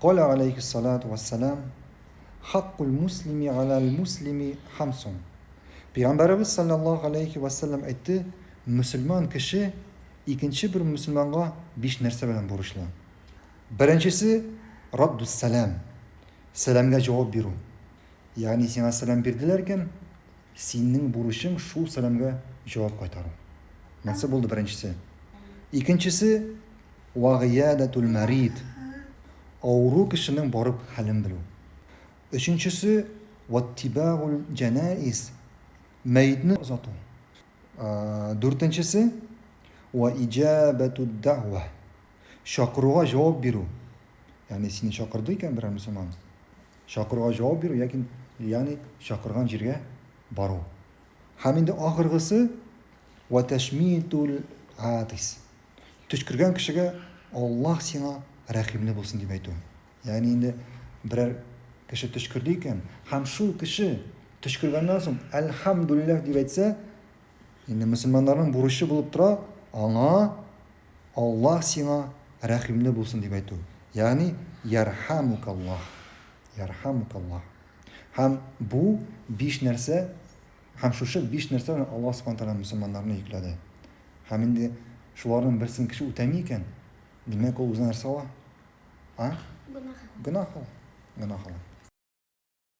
قال عليه الصلاة والسلام حق المسلم على المسلم خمس. Peygamberimiz sallallahu aleyhi ve sellem aytdi, Müslüman kişi ikinci bir Müslümanga 5 narsa bilan borçlu. Birinchisi raddus salam. Salamga javob beru. Ya'ni sana salam berdilarkan, sening burching shu salamga javob qaytaru. Nasıl bo'ldi birinchisi? Ikkinchisi va ghiyadatul marid. Avru kishining borib halin bilu. Uchinchisi vattiba'ul janaiz. Mayitni uzatu. Dördüncüsü ve icabetud da'va. Şakırığa cevap beru. Yani seni şakırdıyken bir Müslüman. Şakırığa cevap beru. Yani şakırgan jirge baru. Haminde ahırgısı ve teşmitul atis. Tüşkürgen kişiye Allah sana rahimli bulsun diye aytıyor. Yani indi birer kişi tüşkürdüyken hem şu kişi tüşkürgenden sonra elhamdülillah diye aytsa, endi Müslümanların buruşu bulup tura, ana Allah sana rahimli bulsun diye aytıyor. Yani yerhamukallah. Yerhamukallah. Hem bu 5 narsa, hem şu 5 narsa Allah subhanahu teala Müslümanlarına yükledi. Hem indi şuların birisini kişi ötemiyken, demek o uzun narsa var. Ha? Günah. Günah.